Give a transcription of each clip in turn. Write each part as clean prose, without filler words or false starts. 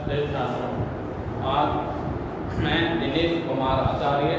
छात्रों, आज मैं दिनेश कुमार आचार्य,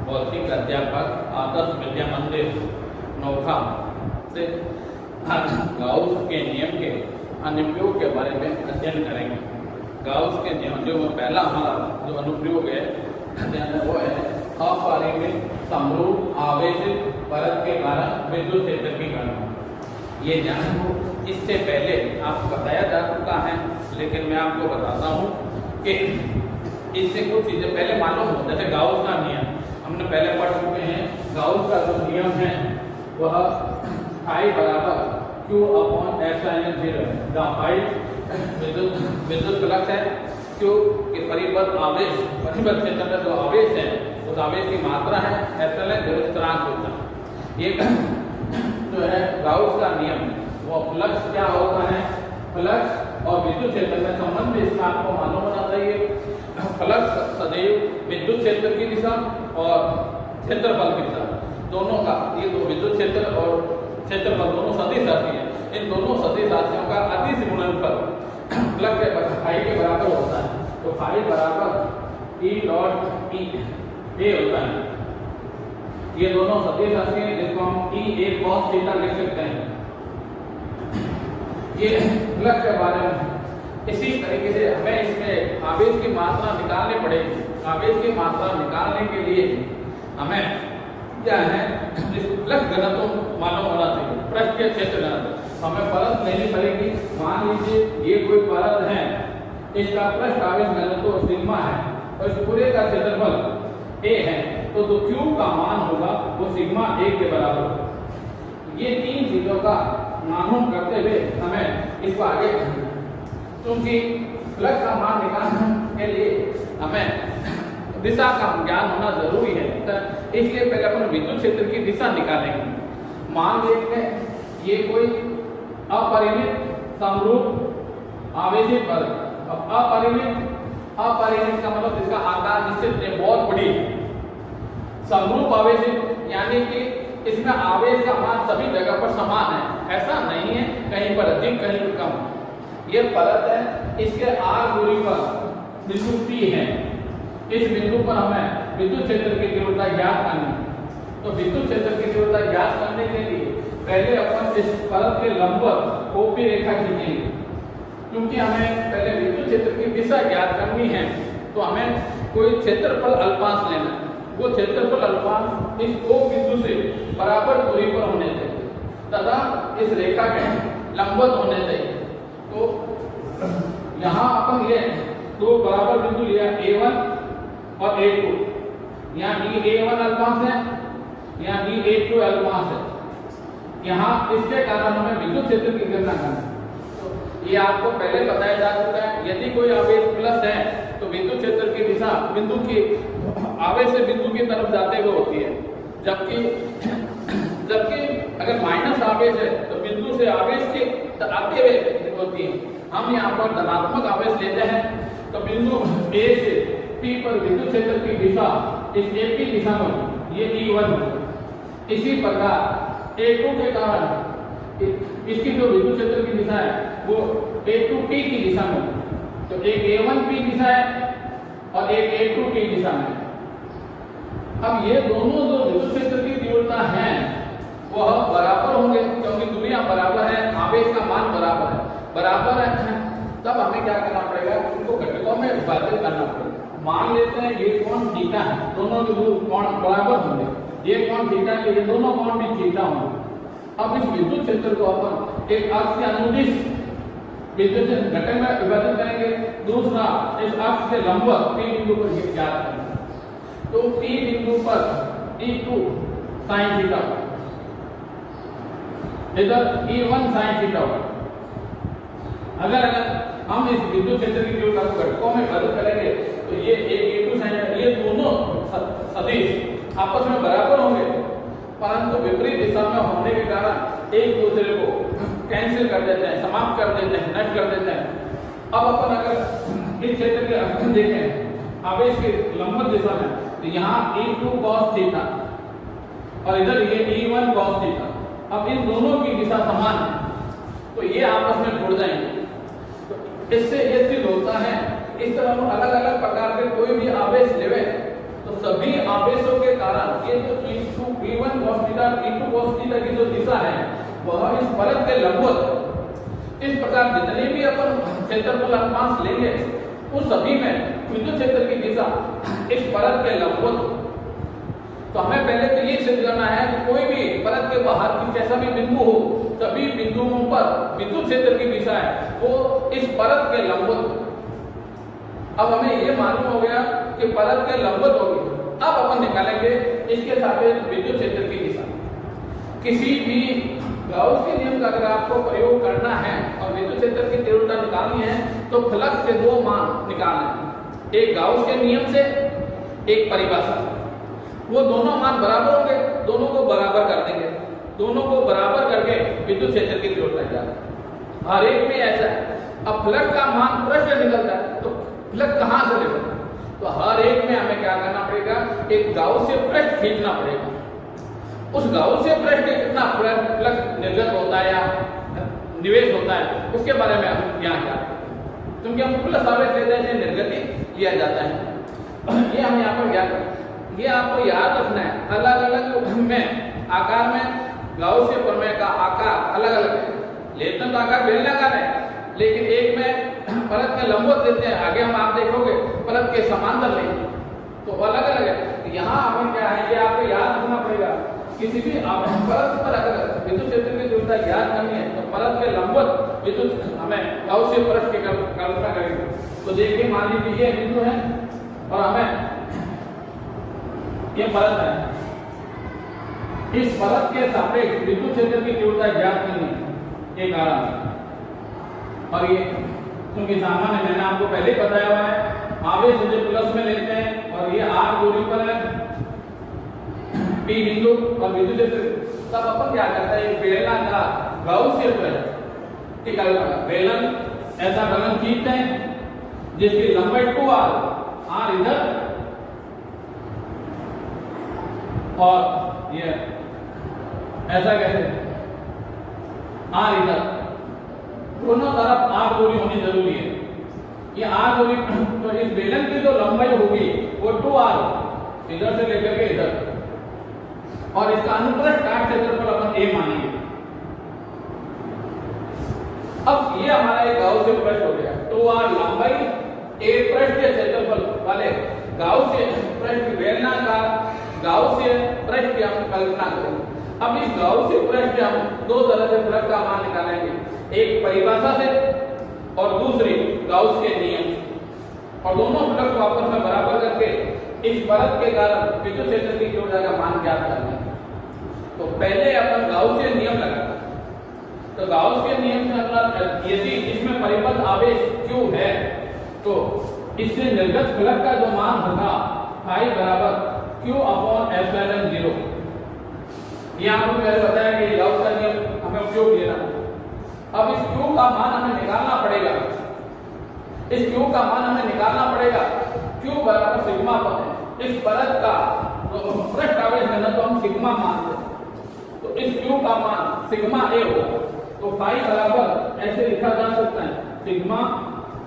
भौतिक अध्यापक, आदर्श विद्या मंदिर नोखा से गाउस के नियम के अनुप्रयोग के बारे में अध्ययन करेंगे। गाउस के नियम जो पहला हमारा जो अनुप्रयोग है वो है अपरिमित समरूप आवेशित परत के कारण विद्युत क्षेत्र की गणना। ये ज्ञान को इससे पहले आपको बताया जा चुका है, लेकिन मैं आपको बताता हूँ कि इससे कुछ चीजें पहले मालूम हो। जैसे गाउस का नियम हमने पहले पढ़ चुके हैं। गाउस का जो नियम है वह फाई बराबर Q अपॉन एप्सिलॉन 0 है, जहाँ फाई विद्युत फ्लक्स है, Q के परिबद्ध आवेश परिबद्ध क्षेत्र में जो आवेश है उस आवेश की मात्रा है, एप्सिलॉन 0 स्थिरांक होता है। ये जो है गाउस का नियम, वो फ्लक्स क्या होता है, फ्लक्स और विद्युत क्षेत्र में संबंध इसका आपको मालूम होना चाहिए। फ्लक्स सदैव विद्युत क्षेत्र की दिशा और क्षेत्रफल की दिशा दोनों का, ये दो विद्युत क्षेत्र और क्षेत्रफल दोनों सदिश राशि है। इन दोनों सदिश राशियों का अदिश गुणनफल फ्लक्स के फाई के बराबर होता है। तो फाई बराबर E डॉट E ए होता है। ये दोनों सदिश राशि हैं जिसको हम E a cos थीटा लिख सकते हैं। ये फ्लक्स के बारे में इसी तरीके से हमें इसमें आवेश की मात्रा निकालनी पड़ेगी। आवेश की मात्रा निकालने के लिए हमें क्या है, इस फ्लक्स घनत्व मालूम होना चाहिए, पृष्ठीय क्षेत्र घनत्व। हमें परत लेनी पड़ेगी। मान लीजिए ये कोई परत है, इसका पृष्ठ आवेश घनत्व सिग्मा है और इस पूरे का क्षेत्रफल a है, तो जो Q का मान होगा वो सिग्मा a के बराबर होगा। ये तीन चीजों का मालूम करते हुए हमें इसको आगे, क्योंकि फ्लक्स का मान निकालने के लिए हमें दिशा का ज्ञान होना जरूरी है, तो इसलिए पहले अपन विद्युत क्षेत्र की दिशा निकालेंगे। मान लेंगे ये कोई अपरिमित समरूप आवेशित परत। अब अपरिमित का मतलब इसका आकार निश्चित बहुत बड़ी है। समरूप आवेशित यानी कि इसका आवेश का मान सभी जगह पर समान है, ऐसा नहीं है कहीं पर अधिक कहीं पर कम। ये परत है, इसके r दूरी पर बिंदु P है। इस बिंदु पर हमें विद्युत क्षेत्र की तीव्रता ज्ञात करनी है। तो विद्युत क्षेत्र की तीव्रता ज्ञात करने के लिए पहले अपन इस परत के लंबवत OP रेखा खींचेंगे, क्योंकि हमें पहले विद्युत क्षेत्र की दिशा ज्ञात करनी है। तो हमें कोई क्षेत्रफल अल्पांश लेना है। वो क्षेत्रफल अल्पांश इस O बिंदु से बराबर दूरी पर होने चाहिए तथा इस रेखा के लंबवत होने चाहिए। तो यहाँ अपन ये दो बराबर बिंदु लिया A1 और A2। यहाँ A1 अल्पांश है, यहाँ A2 अल्पांश है। यहाँ इसके कारण हमें विद्युत क्षेत्र की गणना करना है। तो ये आपको पहले बताया जा चुका है। यदि कोई आवेश प्लस है तो विद्युत क्षेत्र की दिशा बिंदु की आवेश से बिंदु की तरफ जाते हुए होती है, जबकि अगर माइनस आवेश है तो बिंदु से आवेश के आते हुए होती है। हम यहाँ पर धनात्मक आवेश लेते हैं तो बिंदु A से P पर विद्युत क्षेत्र की दिशा इस AP दिशा में ये E1। इसी प्रकार A2 के कारण इसकी जो विद्युत क्षेत्र की दिशा है वो A2P की दिशा में, तो एक A1P दिशा है और एक A2P दिशा में। अब ये दोनों जो विद्युत क्षेत्र की तीव्रता है वह बराबर होंगे, क्योंकि दूरियां बराबर है, आवेश का मान बराबर है। तब हमें क्या करना पड़ेगा, उनको घटकों में विभाजित करना पड़ेगा। मान लेते हैं ये कोण थीटा है, दोनों के कोण बराबर होंगे। ये कोण थीटा के ये दोनों कोण भी थीटा होंगे। अब इस विद्युत क्षेत्र को अपन एक अक्ष के अनुदिश विद्युत घटक में विभाजित करेंगे, दूसरा इस अक्ष के लंबवत P बिंदु पर ज्ञात करेंगे। तो P बिंदु पर E2 sin थीटा, इधर E1 sin थीटा होगा। अगर हम इस विद्युत क्षेत्र की तीव्रता को घटकों में विभाजित करेंगे तो ये एक A2 sin, ये दोनों सदिश आपस में बराबर होंगे, परंतु विपरीत दिशा में होने के कारण एक दूसरे को कैंसिल कर देते हैं, समाप्त कर देते हैं, नष्ट कर देते हैं। अब अपन अगर इस क्षेत्र के अध्ययन देखें आवेश की लंबवत दिशा में, तो यहाँ E2 cos थीटा और इधर ये E1 cos थीटा। अब इन दोनों की दिशा समान है तो ये आपस में जुड़ जाएंगे। तो इससे ये सिद्ध होता है इस तरह हम अलग अलग प्रकार के कोई भी आवेश लेवे तो सभी आवेशों के कारण ये जो E1 cos theta E2 cos theta की जो दिशा है वह इस परत के लंबवत। इस प्रकार जितने भी अपन क्षेत्रफल अनुपात लेंगे उन सभी में विद्युत क्षेत्र की दिशा इस परत के लंबवत। तो हमें पहले तो ये सिद्ध करना है कि कोई भी परत के बाहर की कैसा भी बिंदु हो सभी बिंदुओं पर विद्युत क्षेत्र की दिशा है वो इस परत के लंबवत। अब हमें ये मालूम हो गया कि परत के लंबवत होगी। अब अपन निकालेंगे इसके सापेक्ष विद्युत क्षेत्र की दिशा। किसी भी गाउस के नियम का अगर आपको प्रयोग करना है और विद्युत क्षेत्र की तीव्रता निकालनी है तो फ्लक्स के दो मान निकालने हैं, एक गाउस के नियम से एक परिभाषा से। वो दोनों मान बराबर होंगे, दोनों को बराबर कर देंगे, दोनों को बराबर करके विद्युत क्षेत्र की तीव्रता निकालेंगे। हर एक में ऐसा है। अब फ्लक्स का मान पृष्ठ से निकलता है तो फ्लक्स कहां से लेगा तो हर एक में हमें क्या करना पड़ेगा, एक गाउस से पृष्ठ खींचना पड़ेगा। उस गाउस से पृष्ठ कितना फ्लक्स निर्गत होता है या निवेश होता है उसके बारे में हम यहाँ क्या क्योंकि हम प्लस आवेश लेते हैं निर्गति लिया जाता है। ये हम यहाँ पर ज्ञान ये आपको याद रखना है। अलग अलग में आकार में गाउस से प्रमेय का आकार अलग अलग है। लेते तो आकार बेलनाकार है लेकिन एक में परत के लंबवत देते हैं, आगे हम आप देखोगे परत के समांतर लेंगे तो अलग अलग है। यहाँ हमें क्या है ये आपको याद रखना पड़ेगा। किसी भी परत पर अगर विद्युत क्षेत्र की तीव्रता ज्ञात करनी है तो परत के लंबवत विद्युत हमें गाउस से पृष्ठ की कल्पना करेंगे। तो देखिए मान लीजिए ये बिंदु है और हमें ये परत है, इस परत के सापेक्ष विद्युत क्षेत्र की तीव्रता ज्ञात करनी है ये कारण। और ये क्योंकि सामान्य मैंने आपको पहले बताया हुआ है आवेश जो प्लस में लेते हैं और ये r दूरी पर है P बिंदु और विद्युत क्षेत्र तब अपन क्या करता है एक बेलनाकार गाउसियन पृष्ठ की कल्पना। बेलन ऐसा बेलन खींचते हैं जिसकी लंबाई 2r इधर और ये ऐसा कैसे r इधर दोनों तरफ r दूरी होनी जरूरी है। ये r दूरी तो इस बेलन की जो लंबाई होगी वो 2r इधर से लेकर के इधर और इसका अनुप्रस्थ काट क्षेत्रफल अपन a मानेंगे। अब ये हमारा एक गाउसियन पृष्ठ हो गया। 2r लंबाई a पृष्ठ के क्षेत्रफल वाले गाउसियन पृष्ठ बेलनाकार गाउसियन पृष्ठ की हम कल्पना करेंगे। अब इस गाउसियन पृष्ठ से हम दो तरह से फ्लक्स का मान निकालेंगे, एक परिभाषा से और दूसरी गाउस के नियम से। और दोनों फ्लक्स को आपस में बराबर करके इस परत के कारण विद्युत क्षेत्र की तीव्रता का मान ज्ञात करना है। तो पहले अपन गाउस के नियम लगाते हैं। तो गाउस के नियम से मतलब यदि इसमें परिबद्ध आवेश Q है तो इससे निर्गत फ्लक्स का जो मान होगा I बराबर Q/ε0। ये आपको मैंने बताया कि गाउस का नियम हमें उपयोग लेना। अब इस Q का मान हमें निकालना पड़ेगा। इस Q का मान हमें निकालना पड़ेगा। Q बराबर सिग्मा पर है। इस परत का तो पृष्ठ आवेश है ना तो हम सिग्मा मानते हैं। तो इस Q का मान सिग्मा A होगा। तो फाई बराबर ऐसे लिखा जा सकता है सिग्मा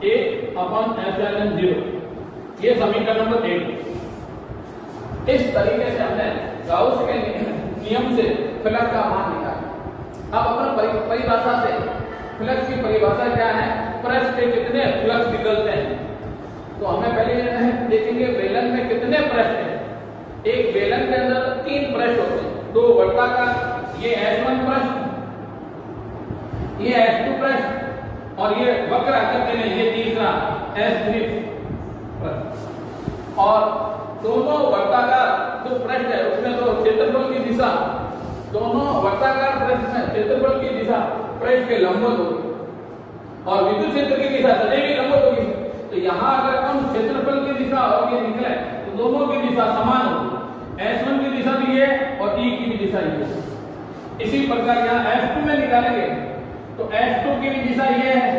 A/ε0। ये समीकरण नंबर 1। इस तरीके से हमने गाउस के नियम से फ्लक्स का मान निकाला। अब अपन परिभाषा से फ्लक्स की परिभाषा क्या है, पृष्ठ से कितने फ्लक्स निकलते हैं। तो हमें पहले देखेंगे बेलन में कितने पृष्ठ हैं। एक बेलन के अंदर 3 पृष्ठ होते हैं, 2 वर्ताकार, ये S1 पृष्ठ, ये S2 पृष्ठ और ये वक्र आकृति में ये तीसरा S3 पृष्ठ। और दोनों वर्ताकार जो पृष्ठ है उसमें तो क्षेत्रफल की दिशा, दोनों वर्ताकार पृष्ठ में क्षेत्रफल की दिशा पृष्ठ के लंबवत होगी और विद्युत क्षेत्र की दिशा सदैव ही लंबवत होगी। तो यहाँ अगर हम क्षेत्रफल की दिशा और ये निकले तो दोनों की दिशा समान होगी। S1 की दिशा भी है और E की भी दिशा ये है। इसी प्रकार यहाँ S2 में निकालेंगे तो S2 की भी दिशा ये है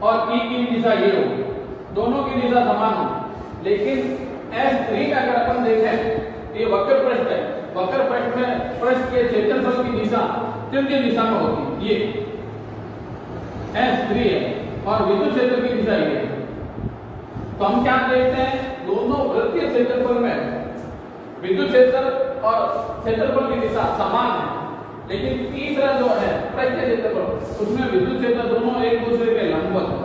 और E की भी दिशा ये होगी, दोनों की दिशा समान होगी। लेकिन S3 में अगर अपन देखें ये वक्र पृष्ठ है, वक्र पृष्ठ में पृष्ठ के क्षेत्रफल की दिशा तृतीय दिशा में होगी, ये S3 है और विद्युत क्षेत्र की दिशा ये है। तो हम क्या देखते हैं, दोनों वृत्तीय क्षेत्रफल में विद्युत क्षेत्र और क्षेत्रफल की दिशा समान है, लेकिन तीसरा जो है पृष्ठीय क्षेत्रफल, उसमें विद्युत क्षेत्र दोनों एक दूसरे के लंबवत है।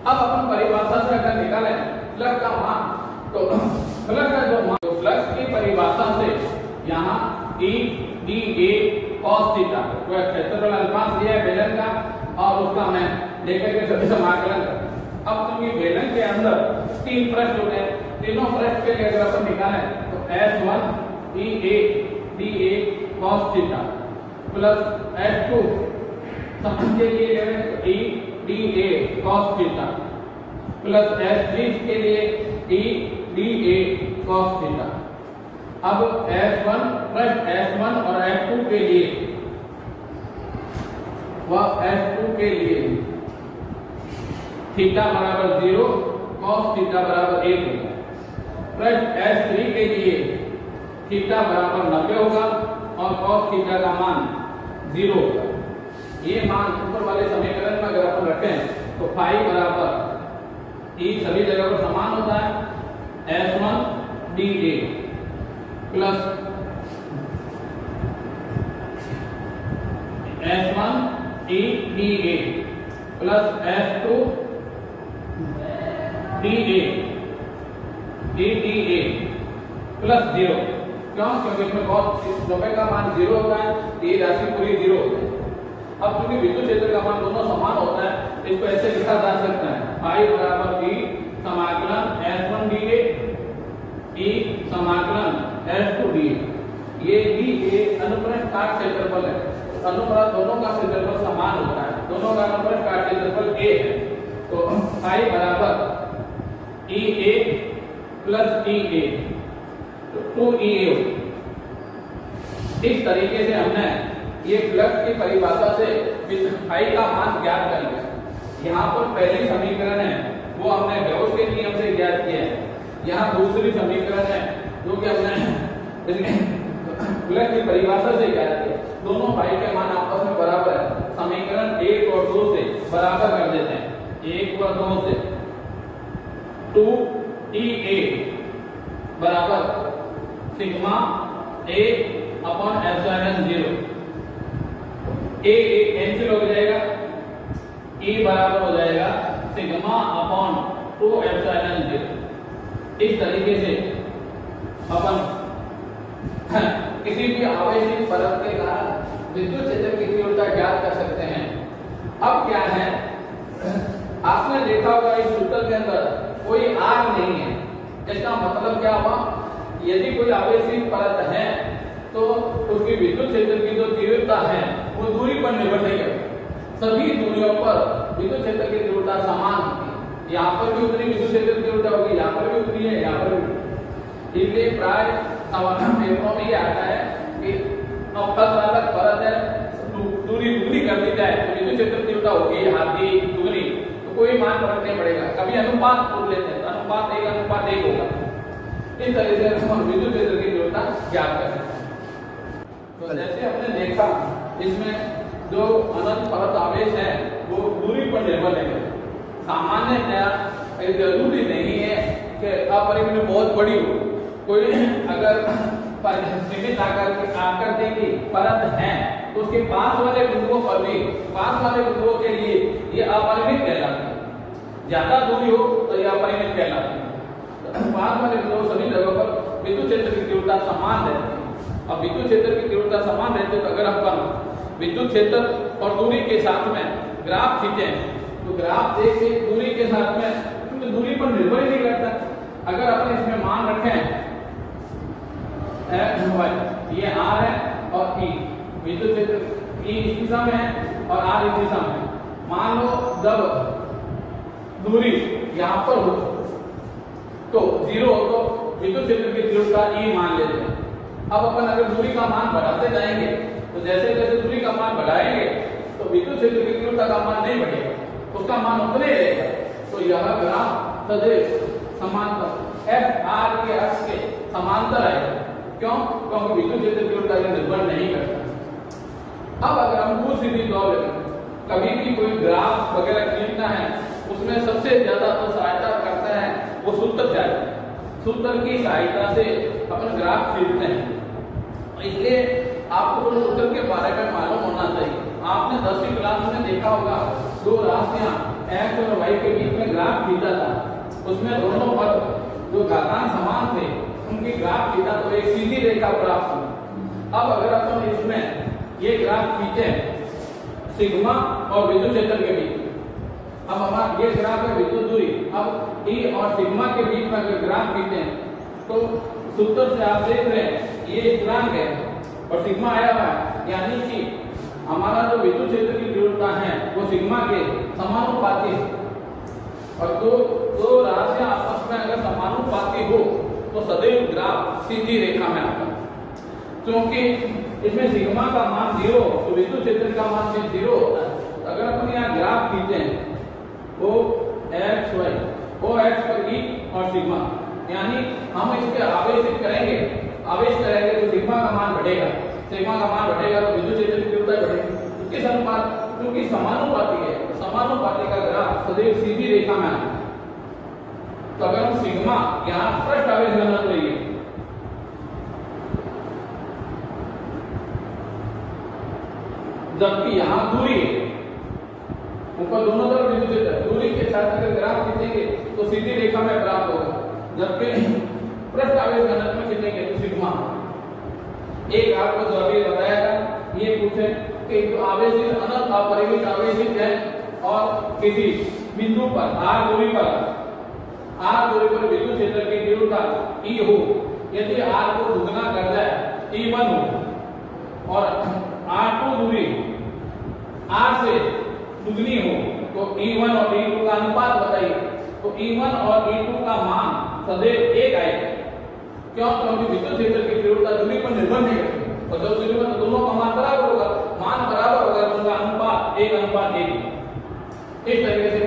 अब अपन परिभाषा से अगर निकालें फ्लक्स का मान, तो फ्लक्स का जो मान, तो फ्लक्स की परिभाषा से यहाँ E dA cos थीटा, तो क्षेत्रफल अनुपात लिया है बेलन का और उसका मैं लेकर के सभी समाकलन कर। अब चूंकि बेलन के अंदर तीन पृष्ठ होते हैं, तीनों पृष्ठ के लिए अगर अपन निकालें तो S1 EA dA cos theta plus S2 के लिए E dA cos theta plus S3 के लिए E dA cos थीटा। अब S1 और S2 के लिए वह S2 के लिए थीटा बराबर 0 cos थीटा बराबर 1 होगा, प्लस S3 के लिए थीटा बराबर 90 होगा और cos थीटा का मान 0 होगा। ये मान ऊपर वाले समीकरण में अगर अपन रखें तो फाई बराबर E सभी जगह पर समान होता है, S1 dA plus S1 E dA plus S2 dA E dA plus 0। क्यों? क्योंकि इसमें बहुत 90 का मान 0 होता है, ये राशि पूरी 0 होती है। अब क्योंकि विद्युत क्षेत्र का मान दोनों समान होता है, इसको ऐसे लिखा जा सकता है, फाई बराबर E समाकलन S1 dA E समाकलन S2 dA। ये dA अनुप्रस्थ काट क्षेत्रफल है, अनुप्रस्थ दोनों का क्षेत्रफल समान होता है, दोनों का अनुप्रस्थ काट क्षेत्रफल A है, तो फाई बराबर EA प्लस EA, तो 2EA। इस तरीके से हमने ये फ्लक्स की परिभाषा से फाई का मान ज्ञात कर लिया। यहाँ पर पहली समीकरण है वो हमने गॉस के नियम से ज्ञात किया है, यहाँ दूसरी समीकरण है जो कि हमने फ्लक्स की परिभाषा से ज्ञात किया। दोनों फाई के मान आपस में बराबर है, समीकरण 1 और 2 से बराबर कर देते हैं, 1 और 2 से 2EA बराबर sigma A upon epsilon 0। A cancel हो जाएगा, E बराबर हो जाएगा सिग्मा अपॉन 2 एप्सिलॉन 0। इस तरीके से अपन किसी भी आवेशित परत के कारण विद्युत क्षेत्र की तीव्रता ज्ञात कर सकते हैं। अब क्या है, आपने देखा होगा इस सूत्र के अंदर कोई आग नहीं है, इसका मतलब क्या हुआ, यदि कोई आवेशित परत है तो उसकी विद्युत क्षेत्र की जो तीव्रता है वो दूरी पर निर्भर नहीं करती, सभी दूरियों पर विद्युत क्षेत्र की तीव्रता समान होती है। यहाँ पर भी उतनी विद्युत क्षेत्र की तीव्रता होगी, यहाँ पर भी उतनी है, यहाँ पर भी। इसलिए प्राय पेपरों में ये आता है कि अपसारक परत है, दूरी दुगनी कर दी जाए तो विद्युत क्षेत्र की तीव्रता होगी आधी दुगनी, तो कोई मान फर्क नहीं पड़ेगा। कभी अनुपात बोल लेते हैं, अनुपात 1:1 होगा। इस तरह से हम विद्युत क्षेत्र की तीव्रता ज्ञात कर सकते हैं। तो जैसे हमने देखा, इसमें जो अनंत परत आवेश है वो दूरी पर निर्भर नहीं है। सामान्यतया जरूरी नहीं है कि अपरिमित बहुत बड़ी हो, कोई अगर सीमित आकृति की परत है तो उसके पास वाले बिंदुओं पर भी, पास वाले बिंदुओं के लिए ये अपरिमित कहलाती है। ज्यादा दूरी हो तो ये अपरिमित कहलाती है। पास वाले बिंदुओं सभी जगहों पर विद्युत क्षेत्र की तीव्रता समान रहती है। अब विद्युत क्षेत्र की तीव्रता समान रहती है तो अगर अपन विद्युत क्षेत्र और दूरी के साथ में ग्राफ खींचे तो ग्राफ देख के दूरी के साथ में, क्योंकि दूरी पर निर्भर ही नहीं करता। अगर अपन इसमें मान रखें ये R है और E, विद्युत क्षेत्र E इस दिशा में है और R इस दिशा में। मान लो जब दूरी यहाँ पर हो तो 0 हो तो विद्युत क्षेत्र की तीव्रता E मान लेते हैं। अब अपन अगर दूरी का मान बढ़ाते जाएंगे तो जैसे जैसे दूरी का मान बढ़ाएंगे तो विद्युत क्षेत्र की तीव्रता का मान नहीं बढ़ेगा, उसका मान उतने रहेगा। तो यह ग्राफ सदैव समांतर F R के अक्ष के समांतर आएगा। क्यों? क्योंकि विद्युत क्षेत्र की तीव्रता पर निर्भर नहीं करता। अब अगर हम दूसरी चीज और कभी भी कोई ग्राफ वगैरह खींचना है, उसमें सबसे ज्यादा तो सहायता करता है वो सूत्र क्या है, सूत्र की सहायता से अपन ग्राफ खींचते हैं। इसलिए आपको तो सूत्र के बारे में मालूम होना चाहिए। आपने 10वीं क्लास में देखा होगा दो राशियां x और y के बीच में ग्राफ खींचा था, उसमें दोनों पद जो घातांक समान थे उनकी ग्राफ खींचा तो एक सीधी रेखा प्राप्त हुई। अब अगर अपन इसमें ये ग्राफ खींचे सिग्मा और विद्युत क्षेत्र के बीच, अब हमारा ये ग्राफ है विद्युत दूरी, अब E और सिग्मा के बीच में अगर ग्राफ खींचे तो सूत्र से आप देख रहे हैं ये स्थिरांक है और सिग्मा आया हुआ है, यानी कि हमारा जो विद्युत क्षेत्र की तीव्रता है वो सिग्मा के समानुपाती है। और दो राशियां आपस में अगर समानुपाती हो तो सदैव ग्राफ सीधी रेखा में आता है। क्योंकि इसमें सिग्मा का मान 0 तो विद्युत क्षेत्र का मान भी 0 होता है। अगर अपन यहाँ ग्राफ खींचे वो x y o x पर E और सिग्मा, यानी हम इसके आवेशित करेंगे तो सिग्मा का मान बढ़ेगा, सिग्मा का मान बढ़ेगा तो विद्युत क्षेत्र की तीव्रता बढ़ेगी। किस अनुपात, क्योंकि समानुपाती है, समानुपाती का ग्राफ सदैव सीधी रेखा में आता है। तो अगर हम सिग्मा यहाँ पृष्ठ आवेश घनत्व लेंगे, जबकि यहाँ दूरी है, ऊपर दोनों तरफ विद्युत क्षेत्र, दूरी के साथ अगर ग्राफ खींचेंगे तो सीधी रेखा में प्राप्त होगा, जबकि पृष्ठ आवेश घनत्व में खींचेंगे तो सिग्मा। एक आपको जो अभी बताया था ये पूछे कि जो आवेशित अनंत अपरिमित आवेशित है और किसी बिंदु पर r दूरी पर विद्युत क्षेत्र की तीव्रता E हो, यदि r को दुगना कर जाए E1 हो और r2 दूरी r से दुगनी हो तो E1 और E2 का अनुपात बताइए। तो E1 और E2 का मान सदैव 1 आएगा। क्यों? क्योंकि विद्युत क्षेत्र की तीव्रता दूरी पर निर्भर नहीं करती और जब दूरी पर दोनों का मान बराबर होगा तो उनका अनुपात 1:1। इस तरीके से